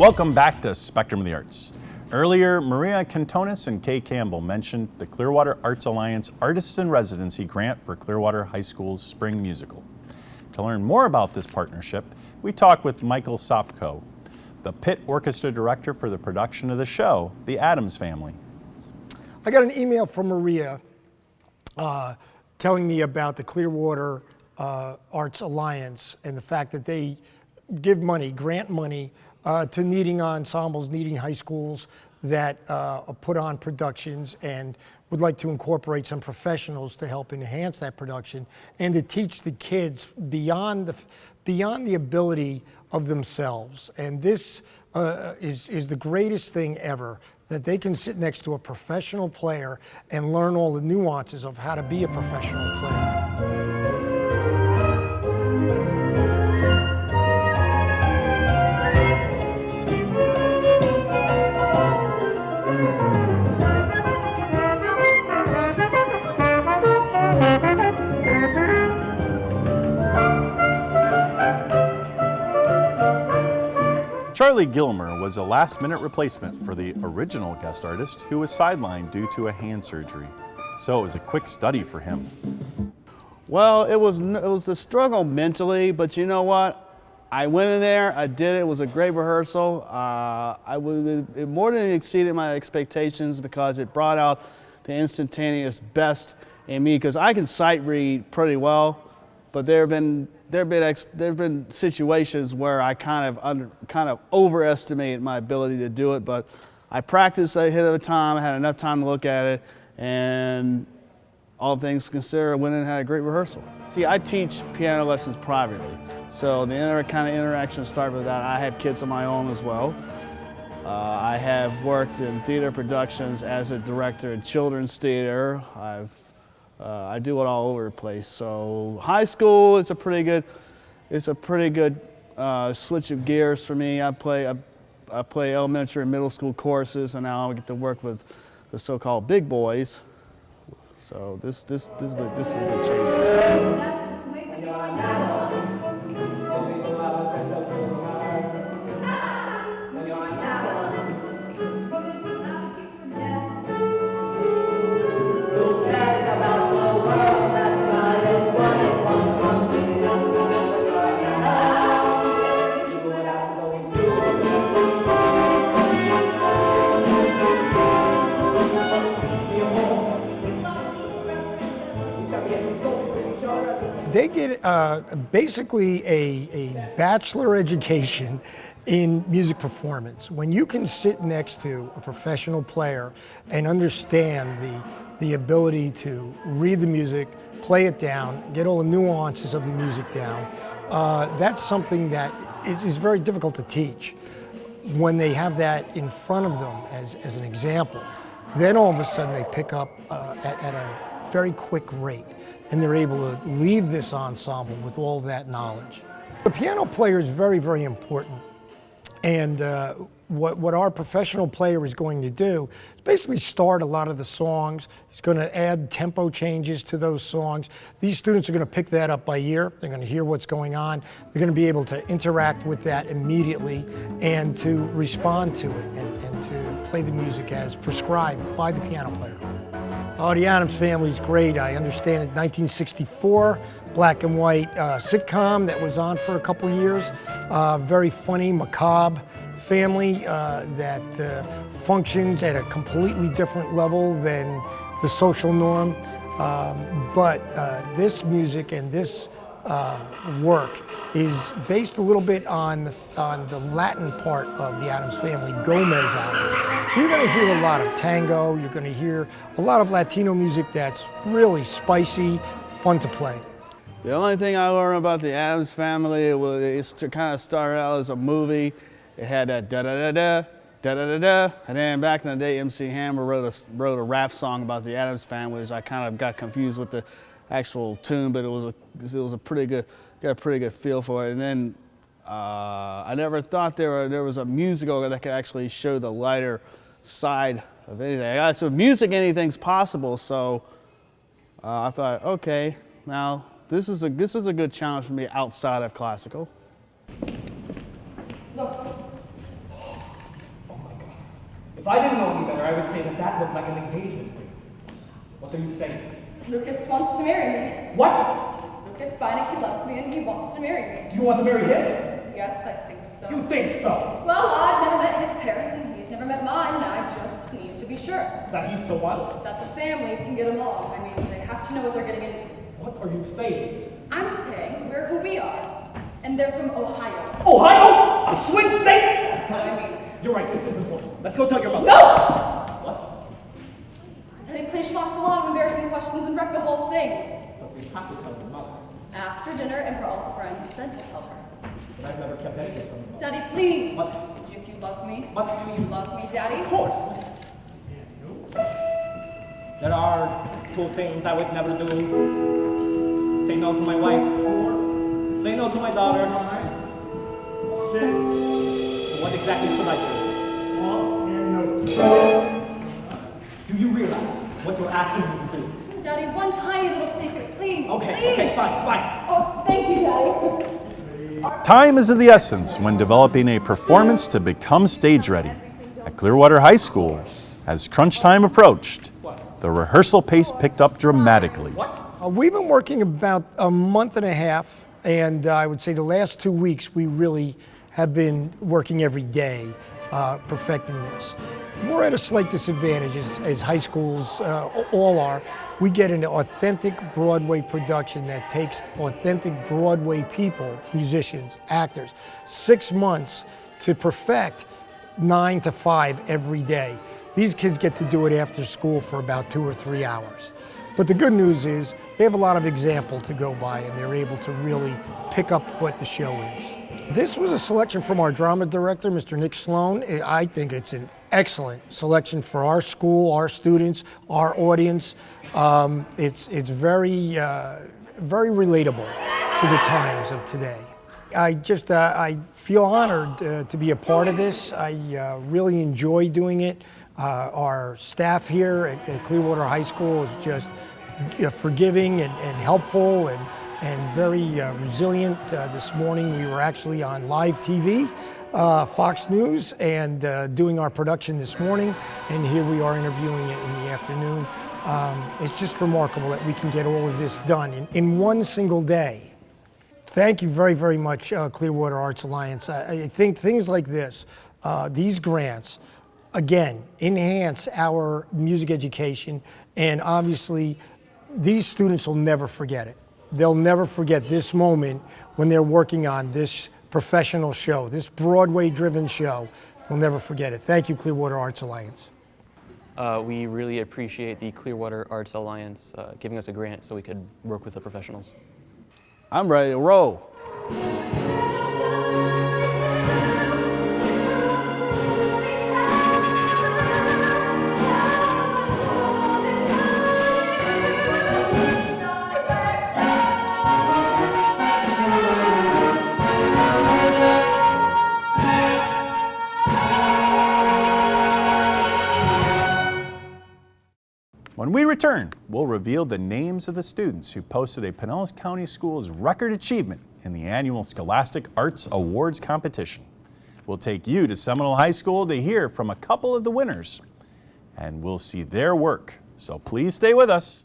Welcome back to Spectrum of the Arts. Earlier, Maria Cantonis and Kay Campbell mentioned the Clearwater Arts Alliance Artists in Residency grant for Clearwater High School's spring musical. To learn more about this partnership, we talked with Michael Sopko, the pit orchestra director for the production of the show, The Addams Family. I got an email from Maria telling me about the Clearwater Arts Alliance and the fact that they give money, grant money, to needing ensembles, needing high schools that put on productions and would like to incorporate some professionals to help enhance that production and to teach the kids beyond the ability of themselves. And this is the greatest thing ever, that they can sit next to a professional player and learn all the nuances of how to be a professional player. Charlie Gilmer was a last-minute replacement for the original guest artist who was sidelined due to a hand surgery. So it was a quick study for him. Well, it was a struggle mentally, but you know what? I went in there, I did it. It was a great rehearsal. It more than exceeded my expectations because it brought out the instantaneous best in me, because I can sight read pretty well, but there have been situations where I kind of overestimated my ability to do it, but I practiced ahead of time. I had enough time to look at it, and all things considered, I went in and had a great rehearsal. See, I teach piano lessons privately, so the kind of interaction started with that. I have kids of my own as well. I have worked in theater productions as a director in children's theater. I do it all over the place. So high school, it's a pretty good switch of gears for me. I play elementary and middle school courses, and now I get to work with the so-called big boys. So this is a good change. They get basically a bachelor education in music performance. When you can sit next to a professional player and understand the ability to read the music, play it down, get all the nuances of the music down, that's something that is very difficult to teach. When they have that in front of them as an example, then all of a sudden they pick up at a very quick rate, and they're able to leave this ensemble with all that knowledge. The piano player is very, very important. And what our professional player is going to do is basically start a lot of the songs. He's going to add tempo changes to those songs. These students are going to pick that up by ear. They're going to hear what's going on. They're going to be able to interact with that immediately and to respond to it and to play the music as prescribed by the piano player. Oh, the Addams Family is great. I understand it's 1964, black and white sitcom that was on for a couple years. Very funny, macabre family that functions at a completely different level than the social norm. But this music and this work is based a little bit on the Latin part of the Addams Family, Gomez album. So you're going to hear a lot of tango, you're going to hear a lot of Latino music that's really spicy, fun to play. The only thing I learned about the Addams Family is to kind of start out as a movie. It had that da-da-da-da, da-da-da-da, and then back in the day, MC Hammer wrote a rap song about the Addams Family, which I kind of got confused with the actual tune, but it was a pretty good, got a pretty good feel for it. And then I never thought there was a musical that could actually show the lighter side of anything. So music, anything's possible. So I thought, okay, now this is a good challenge for me outside of classical. If I didn't know any better, I would say that that looked like an engagement ring. What are you saying? Lucas wants to marry me. What? Lucas Beinecke loves me and he wants to marry me. Do you want to marry him? Yes, I think so. You think so? Well, I've never met his parents and he's never met mine, and I just need to be sure. That he's the one? That the families can get along. I mean, they have to know what they're getting into. What are you saying? I'm saying we're who we are, and they're from Ohio. Ohio? A swing state? That's what I mean. You're right, this is important. Let's go tell your mother. No! What? Teddy Place lost a lot of embarrassing questions and wrecked the whole thing. But we have to tell your mother. After dinner and we're all friends, then we'll tell her. But I've never kept anything from your mother. Daddy, please. What? If you love me. What? Do you love me, Daddy? Of course. There are two things I would never do. Say no to my wife. 4. Say no to my daughter. 5, 6. What exactly should I do? Up and no. Do you realize what you're asking me to do? Daddy, one tiny little secret, please. Okay, please. okay, fine. Oh, thank you, Daddy. Time is of the essence when developing a performance to become stage ready. At Clearwater High School, as crunch time approached, the rehearsal pace picked up dramatically. What? We've been working about a month and a half, and I would say the last 2 weeks we really have been working every day perfecting this. We're at a slight disadvantage as high schools all are. We get an authentic Broadway production that takes authentic Broadway people, musicians, actors, 6 months to perfect 9 to 5 every day. These kids get to do it after school for about 2 or 3 hours. But the good news is they have a lot of example to go by and they're able to really pick up what the show is. This was a selection from our drama director, Mr. Nick Sloan. I think it's an excellent selection for our school, our students, our audience. It's very, very relatable to the times of today. I feel honored to be a part of this. I really enjoy doing it. Our staff here at Clearwater High School is just forgiving and helpful and very resilient. This morning we were actually on live TV, Fox News, and doing our production this morning, and here we are interviewing it in the afternoon. It's just remarkable that we can get all of this done in one single day. Thank you very, very much, Clearwater Arts Alliance. I think things like this, these grants, again, enhance our music education, and obviously these students will never forget it. They'll never forget this moment when they're working on this professional show, this Broadway-driven show. They'll never forget it. Thank you, Clearwater Arts Alliance. We really appreciate the Clearwater Arts Alliance giving us a grant so we could work with the professionals. I'm ready to roll. When we return, we'll reveal the names of the students who posted a Pinellas County Schools record achievement in the annual Scholastic Arts Awards competition. We'll take you to Seminole High School to hear from a couple of the winners, and we'll see their work. So please stay with us.